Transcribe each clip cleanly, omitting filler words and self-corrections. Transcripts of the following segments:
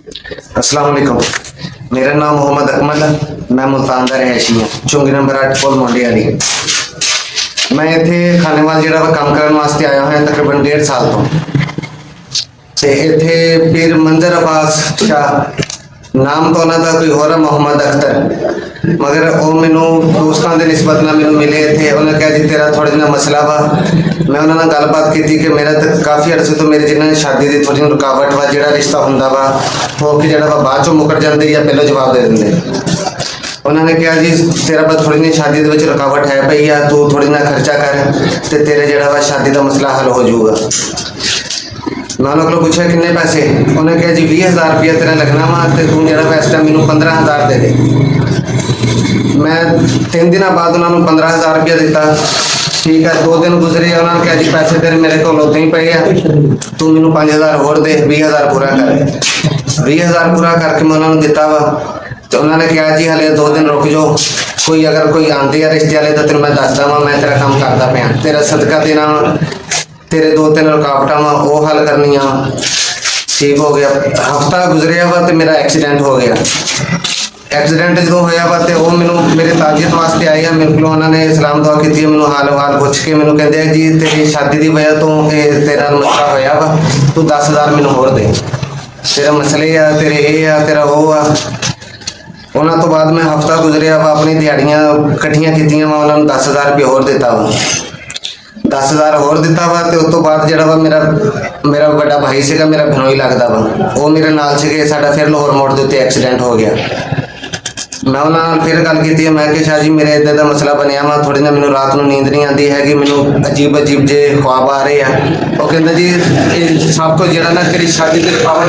अस्सलाम वालेकुम। मेरा नाम मोहम्मद अकमल है। मैं मुल्तान का रहायशी हाँ, चुंगी नंबर 8 पुल मोंडे वाली। मैं इत्थे खानेवाल जिहड़ा वा काम करन वास्ते आया होया तकरीबन 1.5 साल तो। ते इत्थे पीर मंजर अब्बास शाह नाम तो उन्हों का कोई होर है, मोहम्मद अख्तर, मगर वो मैनू दोस्तों के निस्बत ना मैनू मिले इतने। उन्हें कहा जी तेरा थोड़ा जिहा मसला वा। मैं उन्होंने गलबात की कि मेरा तो काफ़ी अरसे तो मेरे जिन्होंने शादी की थोड़ी रुकावट वा, जो रिश्ता होंदा वा हो कि जो बाद चो मुकर जाते या पहले जवाब दे देंगे। उन्होंने कहा जी तेरा बस थोड़ी जी शादी के रुकावट है पई आ, तू थोड़ी ना खर्चा कर तो तेरे जो वा शादी का मसला हल हो जाऊगा। मैं उन्होंने पूछा किन्ने पैसे, उन्हें कहा जी 20,000 रुपया तेरा लगना वा, तो तू जो इस टाइम मैनू 15,000 दे दे। मैं 3 दिन बाद उन्होंने 15,000 रुपया दिता। ठीक है, 2 दिन गुजरे, उन्होंने कहा जी पैसे तेरे मेरे को उदा ही पे है, तू मैनू 5,000 होर दे, 20,000 पूरा कर। 20,000 पूरा करके मैं उन्होंने दिता वा। तो उन्होंने कहा जी हले 2 दिन रुक जाओ, कोई अगर कोई आते है रिश्ते वाले तो तेन मैं दसदा वा, मैं तेरा काम करता पाया, तेरा सदका देना वा, तेरे 2-3 रुकावट वा वो हल करनिया। ठीक हो गया। हफ्ता गुजरिया वा तो मेरा एक्सीडेंट हो गया। एक्सीडेंट जो होया वा तो वो मैनू मेरे ताजियत वास्ते आए हैं, मेरे को उन्होंने सलाम दुआ की, मैनू हाल वाल पुछ के मैनू कहते हैं जी तेरी शादी की वजह तो तेरा मसला होया वा, तू 10,000 मैनू होर दे, तेरा मसले आ, तेरे ये आ, तेरा वो आ। उन्होंने तो बाद में हफ्ता गुजरिया वा, अपनी दिहाड़ियाँ कट्ठियाँ कीतियां वा, उन्होंने 10,000 रुपया होर दिता वा। 10,000 होर दिता वा तो उस तो बाद जो वा मेरा बड़ा भाई से मेरा भनोई लगता वा, वो मेरे नाल से साडा फिर लाहौर मोड़ के उत्ते एक्सीडेंट हो गया। मैं उन्होंने फिर गल की, मैं कि शाह जी मेरे इदा का मसला बनया वा, थोड़ी ना मैनू रात को नींद नहीं आती है, मैनू अजीब अजीब जे ख्वाब आ रहे हैं। वो कहते जी ये सब कुछ जो ना तेरी शादी के पावन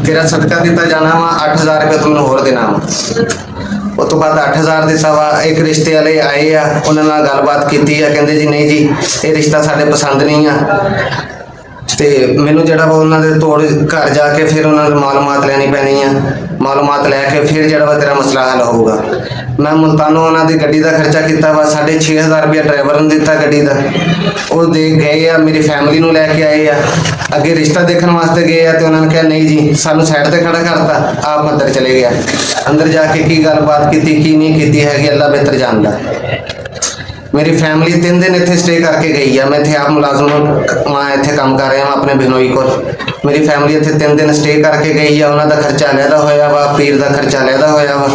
तेरा सदका दिता जाना वा, 8,000 रुपया तो मैनू होर देना वा। उस तो बाद 8,000 दिता वा। एक रिश्ते वाले आए आ, उन्होंने गलबात की, कहते जी नहीं जी ये रिश्ता साढ़े पसंद नहीं आ, तो मैनू जो उन्होंने तोड़ घर जाके फिर उन्होंने मालूमात लैनी पैनी है, मालूमात लैके फिर जो तेरा मसला हल होगा। मैं मुल्तानों उन्होंने गड्डी का खर्चा किया वा, 6,500 रुपया ड्राइवर ने दिता गड्डी का, वो दे गए आ, मेरी फैमिली को लैके आए आ, अगे रिश्ता देखने वास्ते गए आ, तो उन्होंने कहा नहीं जी सानू साइड पर खड़ा करता, आप अंदर चले गया। अंदर जाके की गलबात की नहीं की है अल्लाह बेहतर जानता। मेरी फैमिली 3 दिन इतने स्टे करके गई है, मैं इतने आप मुलाजम वहाँ इतने काम कर रहा अपने बिनोई को। मेरी फैमिली इतने 3 दिन स्टे करके गई है, उन्होंने खर्चा अलहदा होया वा, पीर का खर्चा अलहदा होया वा।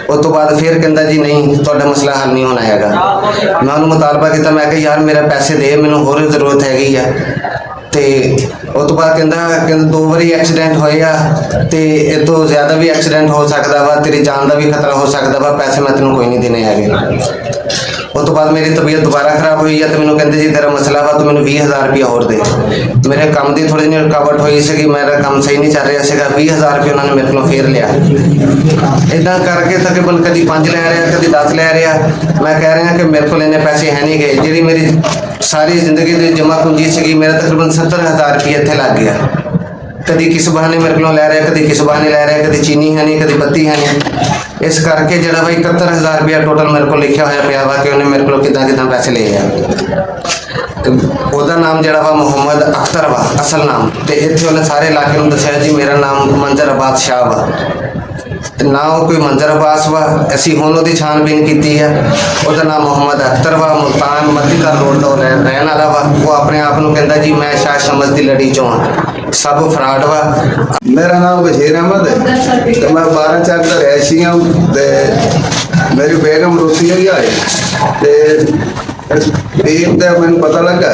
उस तो बाद फिर कहता जी नहीं थोड़ा मसला हल नहीं होना है। मैं उन्होंने मुतालबा किया, मैं कहा यार मेरा पैसे दे, मैनू होर जरूरत हैगी है। तो उस तो बाद कहता 2 बारी एक्सीडेंट होए आ, तो इस तो ज़्यादा भी एक्सीडेंट हो सकता वा, तेरी जान का भी खतरा हो सकता वा, पैसे मैं तेन कोई नहीं देने है। उस तो बाद मेरी तबीयत दोबारा खराब हुई है, तो मैंने कहते जी तेरा मसला वा, तो मैंने 20,000 रुपया होर दे। मेरे काम की थोड़ी जी रुकावट हुई सी, मेरा काम सही नहीं चल रहा है, 20,000 रुपया उन्होंने मेरे को फेर लिया। इदा करके तकरीबन कभी 5 लै रहा, कभी 10 लै रहा। मैं कह रहा कि मेरे को इन्ने पैसे है नहीं गए, जी मेरी सारी जिंदगी की जमा पूंजी सी, मेरा तकरीबन 70,000 रुपया इतने लग गया। कभी किस बहाने मेरे को लै रहा, कभी किस बहाने लै रहा, कभी चीनी है नहीं, कभी बत्ती है नहीं। इस करके जो 71,000 रुपया टोटल मेरे को लिखा होया पिया वा कि उन्हें मेरे को कितना पैसे ले लिया। तो वह नाम जो वा मोहम्मद अख्तर वा असल नाम, तो इतने उन्हें सारे इलाके में दसिया जी मेरा नाम मंजर अब्बास शाह वा, ना वो कोई मंजर अब्बास वा। असी हुण उहदी छानबीन की है, वह नाम मोहम्मद अख्तर वा, मुल्तान मतीका रोड का रहने वाला वा। वो अपने आप को कहता जी मैं शाह शमस की लड़ी चो हाँ, सब फ्रॉड वा। मेरा नाम बशीर अहमद है, तो मैं 12 चक का रहायशी हूँ। मेरी बेगम रूसी हुई है, टीम तो मैंने पता लगा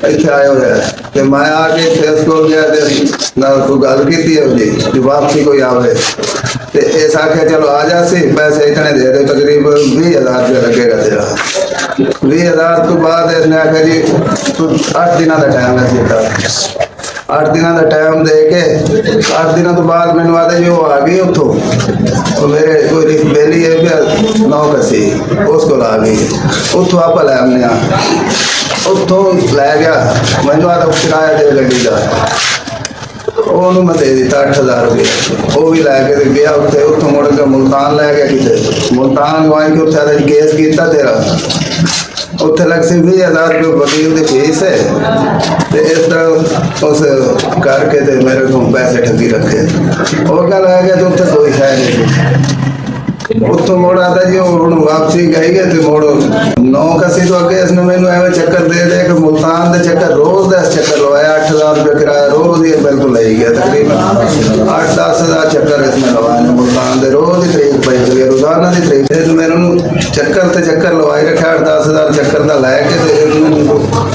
इतने आए हुए हैं, तो मैं आके फेस को गया कोई गल की वापसी कोई आवे, तो इस आखे चलो आ जा सी, पैसे इतने दे दो, तकरीबन 20,000 रुपया लगेगा तेरा। 20,000 तो बाद इसने आखिया जी तू 8 दिन का टाइम है दिता। 8 दिन का टाइम दे के 8 दिन तो बाद मैंने आते जी वो आ गई उतो, तो मेरे कोई बेली है 9 कसी उसको ला गई, उतो आप लै आने उतो लै गया। मैंने आता किराया दे गड्डी का, ਉਹਨੂੰ मैं दे दिता 8,000 रुपये, वो भी लैके गया उत्थे, उतों मुड़ के मुल्तान लै गया किते, मुल्तान गवाई के उत्थे केस किया तेरा, ਉੱਥੇ ਲੱਗ ਸੀ 20,000 ਰੁਪਏ ਵਕੀਲ ਦੀ ਫੀਸ ਹੈ ਤੇ ਇਸ ਤਰ੍ਹਾਂ ਉਸ ਕਰਕੇ ਤੇ ਮੇਰੇ ਕੋਲ ਪੈਸੇ ਠੱਗੀ ਰੱਖੇ। ਉਹ ਗੱਲ ਹੈ ਕਿ ਉੱਥੇ ਕੋਈ ਹੈ ਨਹੀਂ ਉੱਥੋਂ ਮੋੜ ਆਤਾ ਜੀ ਹੁਣ ਵਾਪਸੀ ਗਈ ਹੈ ਤੇ ਮੋੜ 9 ਕਸੀ ਤੋਂ ਅੱਗੇ ਇਸਨੇ ਮੈਨੂੰ ਐਵੇਂ ਚੱਕਰ ਦੇ ਦੇ ਕਿ ਮੁਲਤਾਨ ਦੇ ਚੱਕਰ ਰੋਜ਼ ਦਾ ਚੱਕਰ ਲਵਾਇਆ 8,000 ਰੁਪਏ ਕਿਰਾਇਆ ਰੋਜ਼ ਹੀ ਬਿਲਕੁਲ ਲੈ ਗਿਆ ਤਕਰੀਬਨ 8-10 ਹਜ਼ਾਰ ਚੱਕਰ ਇਸਨੇ ਲਵਾਏ ਨੇ ਮੁਲਤਾਨ ਦੇ ਰੋਜ਼ ਹੀ ਤਰੀਕ ਪਈ ਗਈ ਰੋਜ਼ਾਨਾ ਦੀ ਤਰੀਕ ਤੇ ਮੈਨੂੰ ਚੱਕਰ ਤੇ ਚੱਕਰ ਲਵਾਈ ਰੱਖਿਆ 8-10 ਹਜ਼ਾਰ ਚੱਕਰ ਦਾ ਲੈ ਕੇ ਤੇ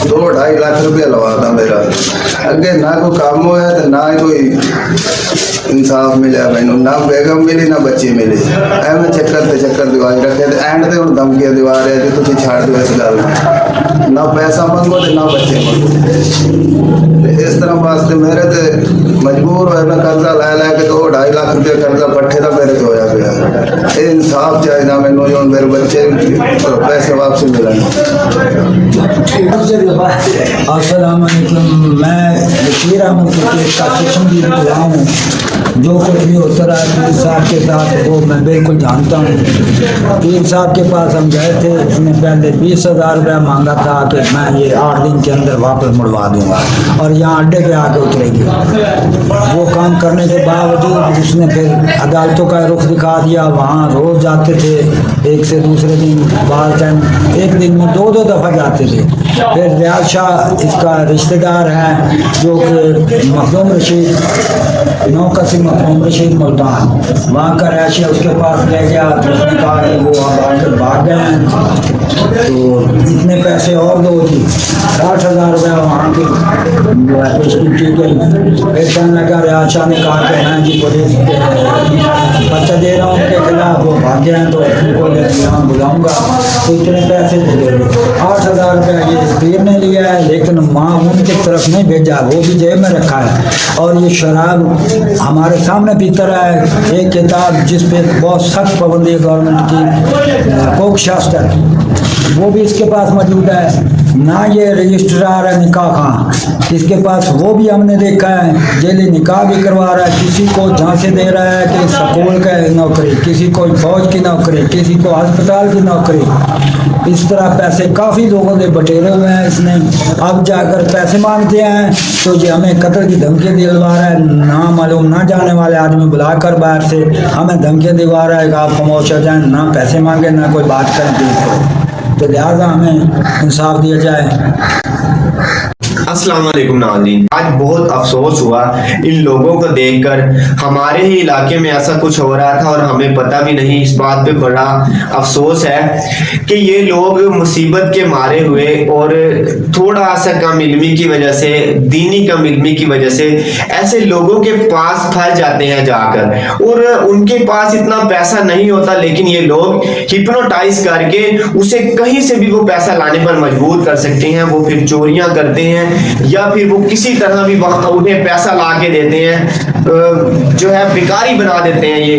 2-2.5 ਲੱਖ ਰੁਪਏ ਲਵਾਤਾ ਮੇਰਾ ਅੱਗੇ ਨਾ ਕੋਈ ਕੰਮ ਹੋਇਆ ਤੇ ਨਾ ਹੀ ਕੋਈ इंसाफ मिले मैनू ना बेगम मिली ना बच्ची मिली एवं चक्कर दिवाई रखे एंड ते हुण धमकियां दिवा रहे कि तुसीं छाड़ दो इस गल ना पैसा मंगो ते ना बच्चे मंगो इस तरह वास्ते मेरे ते मजबूर होया मैं कर्जा लै के 2-2.5 लाख रुपये कर्जा पट्ठे का मेरे तो होया पिया ये इंसाफ चाहिए मैनू जो मेरे बच्चे पैसे वापसी मिलन। अस्सलाम वालेकुम, मैं बशीर अहमद का कश्मीरी बुला हूँ। जो कुछ भी होता रहा पीर साहब के साथ वो मैं बिल्कुल जानता हूँ। पीर साहब के पास हम गए थे, उसने पहले 20,000 रुपया मांगा था कि मैं ये 8 दिन के अंदर वापस मुड़वा दूंगा और यहाँ अड्डे पे आके उतरेगी। वो काम करने के बावजूद उसने फिर अदालतों का रुख दिखा दिया, वहाँ रोज़ जाते थे, एक से दूसरे दिन बाद टाइम एक दिन में 2-2 दफ़ा जाते थे। फिर रियाज शाह इसका रिश्तेदार है जो कि मखदूम रशीद 9 कसी मखदूम रशीद मुल्तान वहाँ का रहायशी उसके पास ले गया तो उसने कहा कि वो अब आगे भाग गए हैं तो इतने पैसे और दो जी 60,000 रुपया वहाँ की पेशगी की गई। फिर कहने लगा रियाज शाह ने कहा कि मैं जी पुलिस बच्चा दे रहा हूँ उनके खिलाफ, वो भागे हैं तो उनको यहाँ बुलाऊँगा तो इतने पैसे दे देंगे। 8,000 रुपया ये पीर ने लिया है लेकिन माँ उनकी तरफ नहीं भेजा, वो भी जेब में रखा है। और ये शराब हमारे सामने पीता रहा है। एक किताब जिस पे बहुत सख्त पाबंदी है गवर्नमेंट की, कोक शास्त्र, वो भी इसके पास मौजूद है। ना ये रजिस्ट्रार है निकाह खां, इसके पास वो भी हमने देखा है, जेली निकाह भी करवा रहा है, किसी को झांसे दे रहा है कि स्कूल का नौकरी, किसी को फौज की नौकरी, किसी को अस्पताल की नौकरी। इस तरह पैसे काफ़ी लोगों ने बटेरे हुए हैं इसने। अब जाकर पैसे मांगते हैं तो ये हमें कत्ल की धमकी दिलवा रहा है, ना मालूम ना जाने वाले आदमी बुलाकर बाहर से हमें धमकियाँ दिलवा रहा है कि आप खामोश हो जाएं, ना पैसे मांगे ना कोई बात करें तो लिहाजा हमें इंसाफ दिया जाए। अस्सलाम वालेकुम नाज़रीन, आज बहुत अफसोस हुआ इन लोगों को देखकर। हमारे ही इलाके में ऐसा कुछ हो रहा था और हमें पता भी नहीं। इस बात पे बड़ा अफसोस है कि ये लोग मुसीबत के मारे हुए और थोड़ा सा कम इल्मी की वजह से, दीनी कम इल्मी की वजह से ऐसे लोगों के पास फंस जाते हैं जाकर, और उनके पास इतना पैसा नहीं होता लेकिन ये लोग हिप्नोटाइज करके उसे कहीं से भी वो पैसा लाने पर मजबूर कर सकते हैं। वो फिर चोरियां करते हैं या फिर वो किसी तरह भी वहाँ उन्हें पैसा ला के देते हैं, जो है भिखारी बना देते हैं ये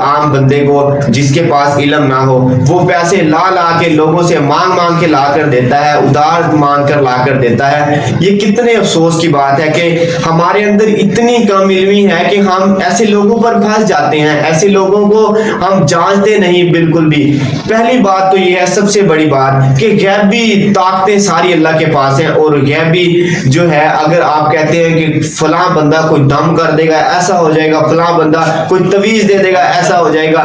आम बंदे को जिसके पास इल्म ना हो। वो पैसे ला ला के लोगों से मांग मांग के ला कर देता है, उधार मांग कर ला कर देता है। ये कितने अफसोस की बात है कि हमारे अंदर इतनी कम इल्मी है कि हम ऐसे लोगों पर फंस जाते हैं, ऐसे लोगों को हम जानते नहीं बिल्कुल भी। पहली बात तो ये है, सबसे बड़ी बात, कि गैबी ताकतें सारी अल्लाह के पास हैं, और गैबी जो है अगर आप कहते हैं कि फलां बंदा कोई दम कर देगा ऐसा हो जाएगा, फलां बंदा कोई तवीज दे देगा ऐसा हो जाएगा,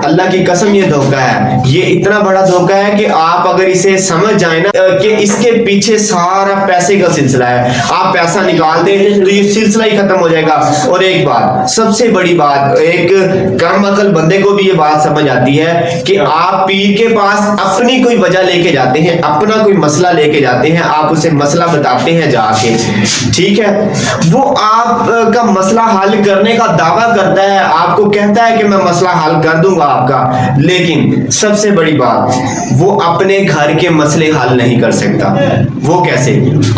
अल्लाह की कसम ये धोखा है। ये इतना बड़ा धोखा है कि आप अगर इसे समझ जाए ना कि इसके पीछे सारा पैसे का सिलसिला है, आप पैसा निकाल दें तो ये सिलसिला ही खत्म हो जाएगा। और एक बात, सबसे बड़ी बात, एक कम अकल बंदे को भी ये बात समझ आती है कि आप पीर के पास अपनी कोई वजह लेके जाते हैं, अपना कोई मसला लेके जाते हैं, आप उसे मसला बताते हैं जाके, ठीक है, वो आपका मसला हल करने का दावा करता है, आपको कहता है कि मैं मसला हल कर दूंगा आपका, लेकिन सबसे बड़ी बात, वो अपने घर के मसले हल नहीं कर सकता। वो कैसे?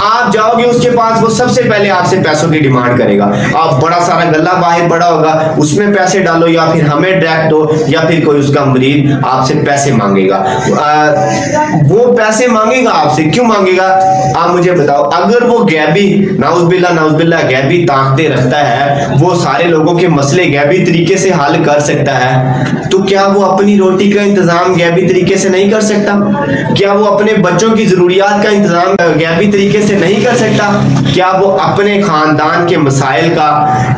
आप जाओगे उसके पास, वो सबसे पहले आपसे पैसों की डिमांड करेगा। आप बड़ा सारा गल्ला बाहर पड़ा होगा, उसमें पैसे डालो या फिर हमें डायरेक्ट दो, या फिर कोई उसका मरीद आपसे पैसे मांगेगा। वो पैसे मांगेगा आपसे, क्यों मांगेगा आप मुझे बताओ? अगर वो गैबी नाउज़बिल्लाह गैबी ताकते रखता है है वो सारे लोगों के मसले गैबी तरीके से हल कर सकता है, तो क्या वो अपनी रोटी का इंतजाम गैबी तरीके से नहीं कर सकता? क्या वो अपने बच्चों की जरूरियात का इंतजाम गैबी तरीके से नहीं कर सकता? क्या वो अपने खानदान के मसाइल का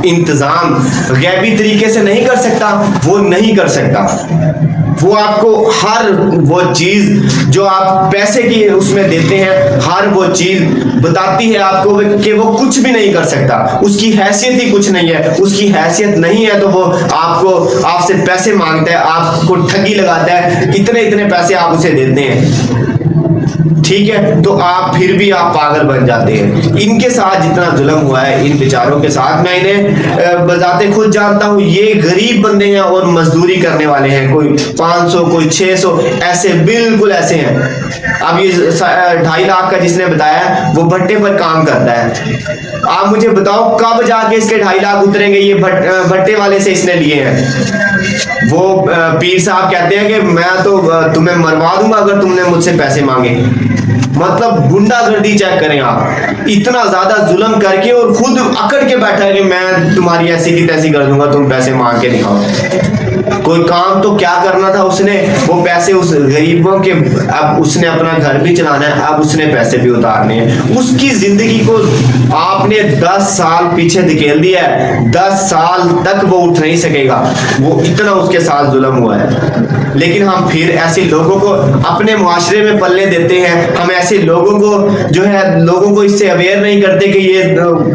इंतजाम गैबी तरीके से नहीं कर सकता? वो नहीं कर सकता। वो आपको हर वो चीज जो आप पैसे की उसमें देते हैं, हर वो चीज बताती है आपको कि वो कुछ भी नहीं कर सकता, उसकी हैसियत ही कुछ नहीं है। उसकी हैसियत नहीं है तो वो आपसे पैसे मांगता है, आपको ठगी लगाता है, इतने इतने पैसे आप उसे देते हैं, ठीक है, तो आप फिर भी आप पागल बन जाते हैं। इनके साथ जितना जुल्म हुआ है इन बेचारों के साथ, मैं इन्हें बजाते खुद जानता हूँ। ये गरीब बंदे हैं और मजदूरी करने वाले हैं, कोई 500 कोई 600 ऐसे, बिल्कुल ऐसे हैं। अब ये 2.5 लाख का जिसने बताया वो भट्टे पर काम करता है। आप मुझे बताओ कब जाके इसके 2.5 लाख उतरेंगे? ये भट्टे वाले से इसने लिए हैं। वो पीर साहब कहते हैं कि मैं तो तुम्हें मरवा दूंगा अगर तुमने मुझसे पैसे मांगे। मतलब गुंडागर्दी चेक करें आप, इतना ज्यादा जुल्म करके और खुद अकड़ के बैठा है कि मैं तुम्हारी ऐसी की तैसी कर दूंगा, तुम पैसे मांग के दिखाओ। कोई काम तो क्या करना था उसने, वो पैसे उस गरीबों के, अब उसने अपना घर भी चलाना है, अब उसने पैसे भी उतारने हैं। उसकी जिंदगी को आपने 10 साल पीछे धकेल दिया है, 10 साल तक वो उठ नहीं सकेगा, वो इतना उसके साथ जुल्म हुआ है। लेकिन हम फिर ऐसे लोगों को अपने मुआशरे में पलने देते हैं। हम ऐसे लोगों को जो है, लोगों को इससे अवेयर नहीं करते कि ये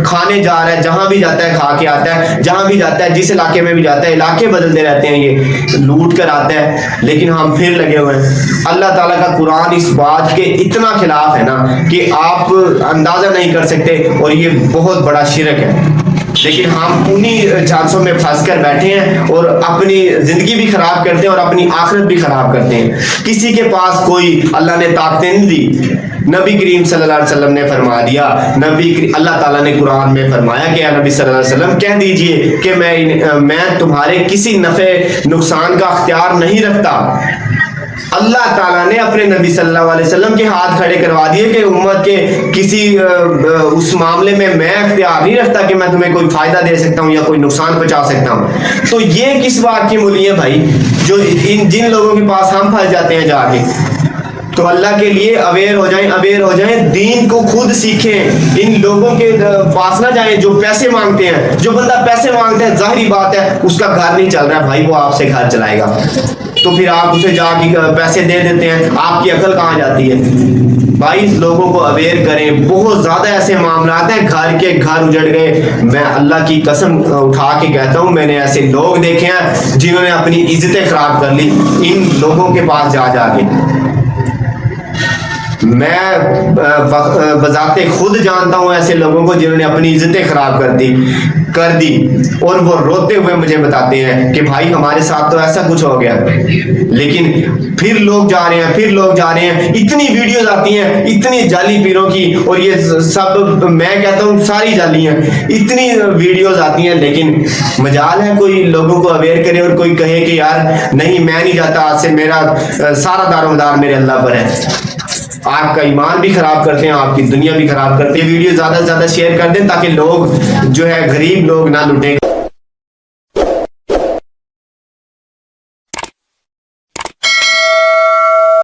खाने जा रहा है, जहां भी जाता है खा के आता है, जहां भी जाता है, जिस इलाके में भी जाता है, इलाके बदलते रहते हैं, ये लूट कर आता है। लेकिन हम फिर लगे हुए हैं। अल्लाह ताला का कुरान इस बात के इतना खिलाफ है ना कि आप अंदाजा नहीं कर सकते, और ये बहुत बड़ा शिरक है। लेकिन हम उन्हीं चांसों में फंस कर बैठे हैं और अपनी जिंदगी भी खराब करते हैं और अपनी आखिरत भी खराब करते हैं। किसी के पास कोई अल्लाह ने ताकतें नहीं दी। नबी करीम सल्लल्लाहु अलैहि वसल्लम ने फरमा दिया, अल्लाह ताला ने कुरान में फरमाया कि नबी सल्लल्लाहु अलैहि वसल्लम कह दीजिए कि मैं तुम्हारे किसी नफे नुकसान का अख्तियार नहीं रखता। अल्लाह ताला ने अपने नबी सल्लल्लाहु अलैहि वसल्लम के हाथ खड़े करवा दिए कि उम्मत के किसी उस मामले में मैं अख्तियार नहीं रखता कि मैं तुम्हें कोई फायदा दे सकता हूँ या कोई नुकसान पहुंचा सकता हूँ। तो ये किस बात की मूली है भाई, जो जिन लोगों के पास हम फंस जाते हैं जाके। तो अल्लाह के लिए अवेयर हो जाएं, दीन को खुद सीखें। इन लोगों के पास ना जाएं जो पैसे मांगते हैं। जो बंदा पैसे मांगता है, जाहिर बात है उसका घर नहीं चल रहा है भाई, वो आपसे घर चलाएगा। तो फिर आप उसे जाके पैसे दे देते हैं, आपकी अकल कहाँ जाती है भाई? लोगों को अवेयर करें। बहुत ज्यादा ऐसे मामला हैं, घर के घर उजड़ गए। मैं अल्लाह की कसम उठा के कहता हूँ, मैंने ऐसे लोग देखे हैं जिन्होंने अपनी इज्जतें खराब कर ली इन लोगों के पास जाके। मैं बजाते खुद जानता हूं ऐसे लोगों को जिन्होंने अपनी इज्जतें खराब कर दी और वो रोते हुए मुझे बताते हैं कि भाई हमारे साथ तो ऐसा कुछ हो गया। लेकिन फिर लोग जा रहे हैं, इतनी वीडियोस आती हैं, इतनी जाली पीरों की, और ये सब मैं कहता हूँ सारी जाली हैं, इतनी वीडियोस आती हैं। लेकिन मजाल है कोई लोगों को अवेयर करे और कोई कहे कि यार नहीं मैं नहीं जाता, आज से मेरा सारा दारोमदार मेरे अल्लाह पर है। आपका ईमान भी खराब करते हैं, आपकी दुनिया भी खराब करते हैं। वीडियो ज्यादा से ज्यादा शेयर कर दें ताकि लोग जो है गरीब लोग ना लुटें।